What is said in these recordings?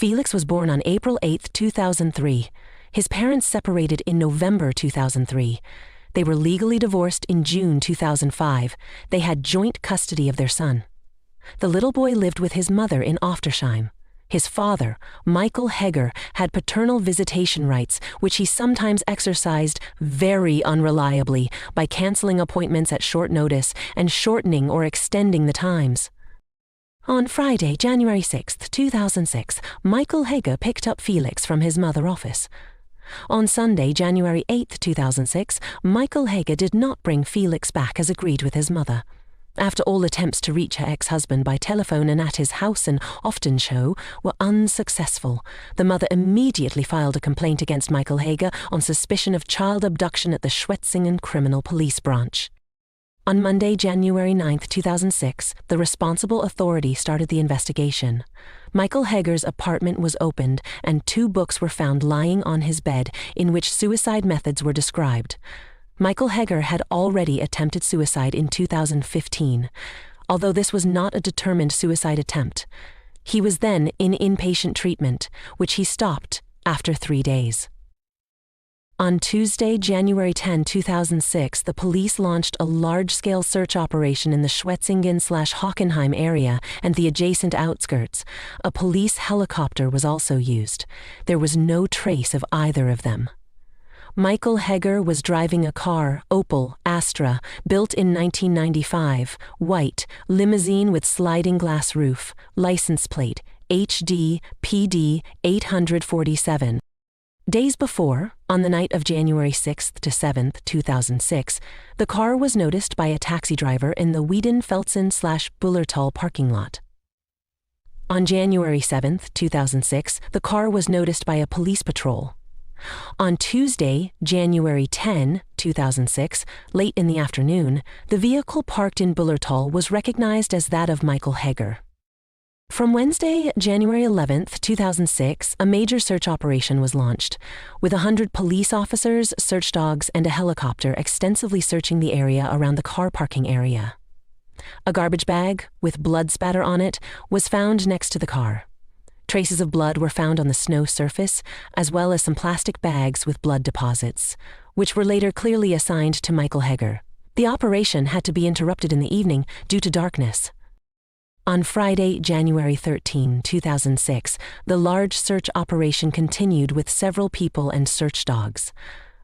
Felix was born on April 8, 2003. His parents separated in November 2003. They were legally divorced in June 2005. They had joint custody of their son. The little boy lived with his mother in Oftersheim. His father, Michael Heger, had paternal visitation rights, which he sometimes exercised very unreliably by canceling appointments at short notice and shortening or extending the times. On Friday, January 6, 2006, Michael Heger picked up Felix from his mother's office. On Sunday, January 8, 2006, Michael Heger did not bring Felix back as agreed with his mother. After all attempts to reach her ex-husband by telephone and at his house in Oftenschau were unsuccessful, the mother immediately filed a complaint against Michael Heger on suspicion of child abduction at the Schwetzingen Criminal Police Branch. On Monday, January 9, 2006, the responsible authority started the investigation. Michael Heger's apartment was opened and 2 books were found lying on his bed in which suicide methods were described. Michael Heger had already attempted suicide in 2015, although this was not a determined suicide attempt. He was then in inpatient treatment, which he stopped after 3 days. On Tuesday, January 10, 2006, the police launched a large-scale search operation in the Schwetzingen/Hockenheim area and the adjacent outskirts. A police helicopter was also used. There was no trace of either of them. Michael Heger was driving a car, Opel Astra, built in 1995, white, limousine with sliding glass roof, license plate HD PD 847. Days before, on the night of January 6 to 7, 2006, the car was noticed by a taxi driver in the Wiedenfelsen/Bullertal parking lot. On January 7, 2006, the car was noticed by a police patrol. On Tuesday, January 10, 2006, late in the afternoon, the vehicle parked in Bullertal was recognized as that of Michael Heger. From Wednesday, January 11, 2006, a major search operation was launched, with 100 police officers, search dogs, and a helicopter extensively searching the area around the car parking area. A garbage bag, with blood spatter on it, was found next to the car. Traces of blood were found on the snow surface, as well as some plastic bags with blood deposits, which were later clearly assigned to Michael Heger. The operation had to be interrupted in the evening due to darkness. On Friday, January 13, 2006, the large search operation continued with several people and search dogs.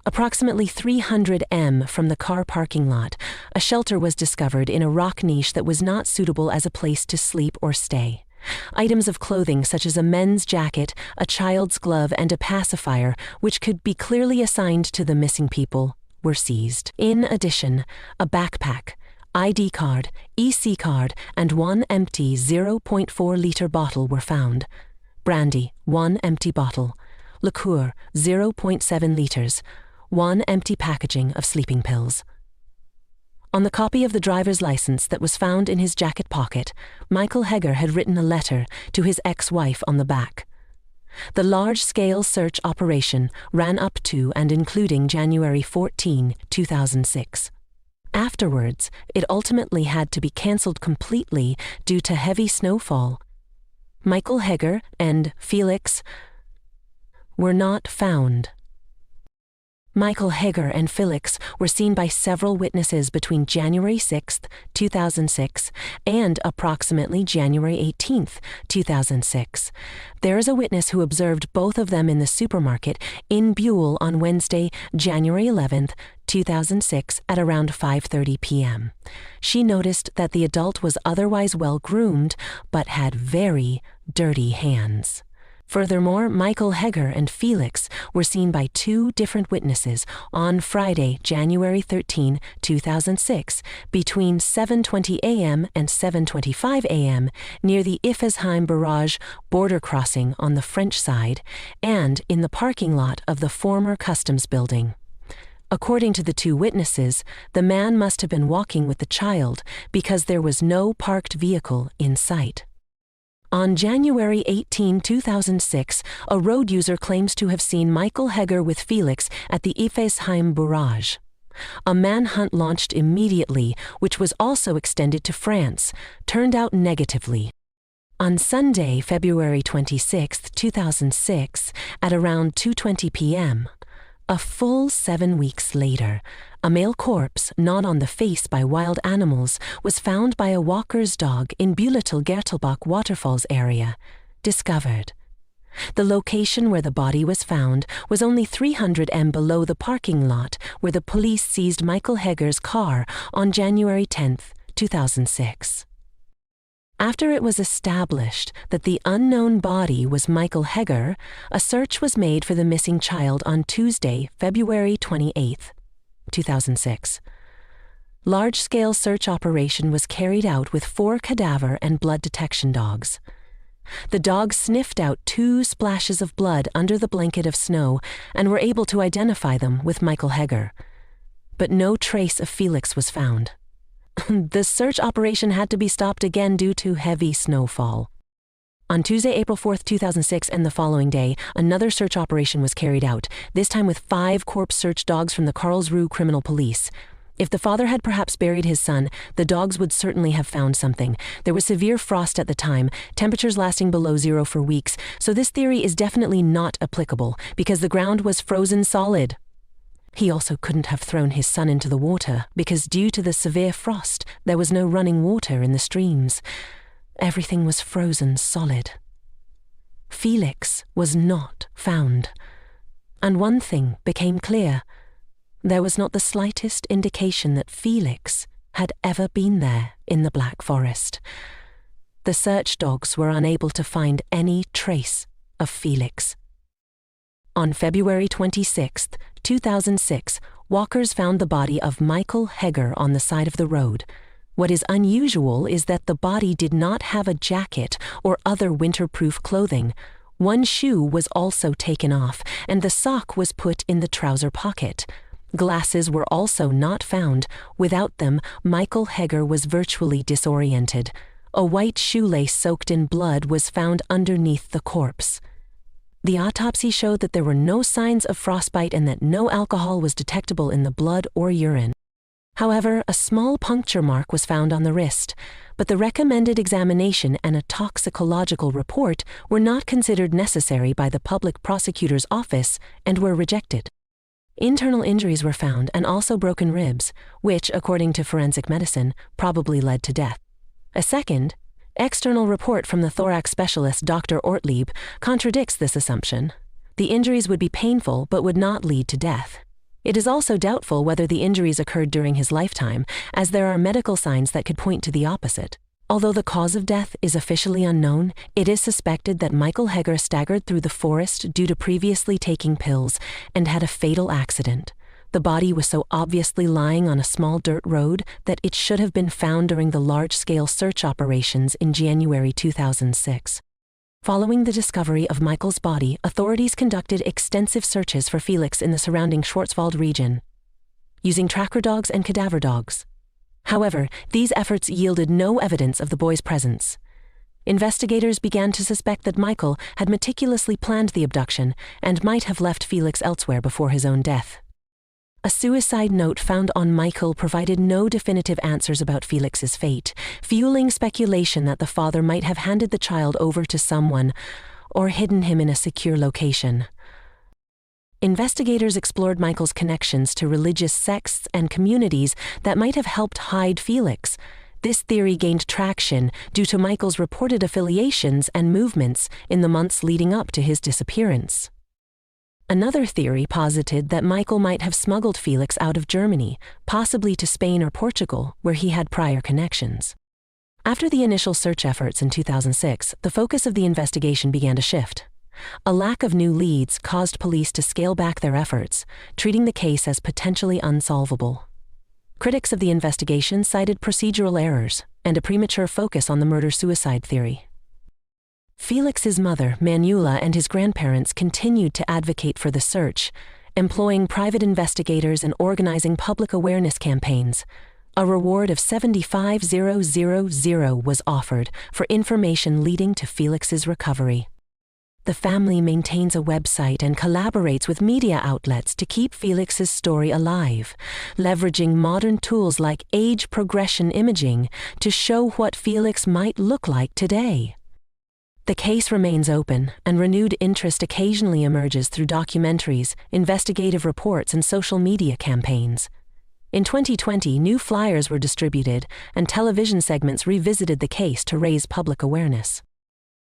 Approximately 300 m from the car parking lot, a shelter was discovered in a rock niche that was not suitable as a place to sleep or stay. Items of clothing such as a men's jacket, a child's glove, and a pacifier, which could be clearly assigned to the missing people, were seized. In addition, a backpack, ID card, EC card, and 1 empty 0.4-liter bottle were found. Brandy, 1 empty bottle. Liqueur, 0.7 liters. 1 empty packaging of sleeping pills. On the copy of the driver's license that was found in his jacket pocket, Michael Heger had written a letter to his ex-wife on the back. The large-scale search operation ran up to and including January 14, 2006. Afterwards, it ultimately had to be cancelled completely due to heavy snowfall. Michael Heger and Felix were not found. Michael Heger and Felix were seen by several witnesses between January 6, 2006 and approximately January 18, 2006. There is a witness who observed both of them in the supermarket in Buell on Wednesday, January 11, 2006 at around 5:30 p.m. She noticed that the adult was otherwise well-groomed but had very dirty hands. Furthermore, Michael Heger and Felix were seen by 2 different witnesses on Friday, January 13, 2006, between 7:20 a.m. and 7:25 a.m. near the Iffesheim Barrage border crossing on the French side and in the parking lot of the former customs building. According to the 2 witnesses, the man must have been walking with the child because there was no parked vehicle in sight. On January 18, 2006, a road user claims to have seen Michael Heger with Felix at the Iffesheim Barrage. A manhunt launched immediately, which was also extended to France, turned out negatively. On Sunday, February 26, 2006, at around 2:20 p.m., a full 7 weeks later, a male corpse, gnawed on the face by wild animals, was found by a walker's dog in Bühletal-Gertelbach waterfalls area, discovered. The location where the body was found was only 300 m below the parking lot where the police seized Michael Heger's car on January 10, 2006. After it was established that the unknown body was Michael Heger, a search was made for the missing child on Tuesday, February 28, 2006. Large-scale search operation was carried out with 4 cadaver and blood detection dogs. The dogs sniffed out 2 splashes of blood under the blanket of snow and were able to identify them with Michael Heger. But no trace of Felix was found. The search operation had to be stopped again due to heavy snowfall. On Tuesday, April 4, 2006, and the following day, another search operation was carried out, this time with 5 corpse search dogs from the Karlsruhe Criminal Police. If the father had perhaps buried his son, the dogs would certainly have found something. There was severe frost at the time, temperatures lasting below 0 for weeks, so this theory is definitely not applicable because the ground was frozen solid. He also couldn't have thrown his son into the water because due to the severe frost, there was no running water in the streams. Everything was frozen solid. Felix was not found. And one thing became clear. There was not the slightest indication that Felix had ever been there in the Black Forest. The search dogs were unable to find any trace of Felix. On February 26, 2006, walkers found the body of Michael Heger on the side of the road. What is unusual is that the body did not have a jacket or other winterproof clothing. One shoe was also taken off, and the sock was put in the trouser pocket. Glasses were also not found. Without them, Michael Heger was virtually disoriented. A white shoelace soaked in blood was found underneath the corpse. The autopsy showed that there were no signs of frostbite and that no alcohol was detectable in the blood or urine. However, a small puncture mark was found on the wrist, but the recommended examination and a toxicological report were not considered necessary by the public prosecutor's office and were rejected. Internal injuries were found and also broken ribs, which, according to forensic medicine, probably led to death. A second, external report from the thorax specialist Dr. Ortlieb contradicts this assumption. The injuries would be painful but would not lead to death. It is also doubtful whether the injuries occurred during his lifetime, as there are medical signs that could point to the opposite. Although the cause of death is officially unknown, it is suspected that Michael Heger staggered through the forest due to previously taking pills and had a fatal accident. The body was so obviously lying on a small dirt road that it should have been found during the large-scale search operations in January 2006. Following the discovery of Michael's body, authorities conducted extensive searches for Felix in the surrounding Schwarzwald region, using tracker dogs and cadaver dogs. However, these efforts yielded no evidence of the boy's presence. Investigators began to suspect that Michael had meticulously planned the abduction and might have left Felix elsewhere before his own death. A suicide note found on Michael provided no definitive answers about Felix's fate, fueling speculation that the father might have handed the child over to someone or hidden him in a secure location. Investigators explored Michael's connections to religious sects and communities that might have helped hide Felix. This theory gained traction due to Michael's reported affiliations and movements in the months leading up to his disappearance. Another theory posited that Michael might have smuggled Felix out of Germany, possibly to Spain or Portugal, where he had prior connections. After the initial search efforts in 2006, the focus of the investigation began to shift. A lack of new leads caused police to scale back their efforts, treating the case as potentially unsolvable. Critics of the investigation cited procedural errors and a premature focus on the murder-suicide theory. Felix's mother, Manuela, and his grandparents continued to advocate for the search, employing private investigators and organizing public awareness campaigns. A reward of $75,000 was offered for information leading to Felix's recovery. The family maintains a website and collaborates with media outlets to keep Felix's story alive, leveraging modern tools like age progression imaging to show what Felix might look like today. The case remains open, and renewed interest occasionally emerges through documentaries, investigative reports, and social media campaigns. In 2020, new flyers were distributed, and television segments revisited the case to raise public awareness.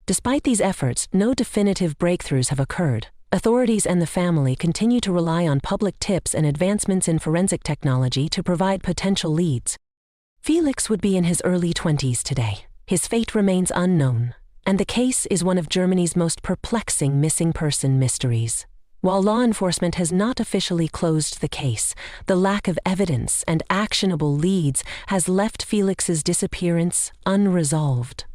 Despite these efforts, no definitive breakthroughs have occurred. Authorities and the family continue to rely on public tips and advancements in forensic technology to provide potential leads. Felix would be in his early 20s today. His fate remains unknown, and the case is one of Germany's most perplexing missing person mysteries. While law enforcement has not officially closed the case, the lack of evidence and actionable leads has left Felix's disappearance unresolved.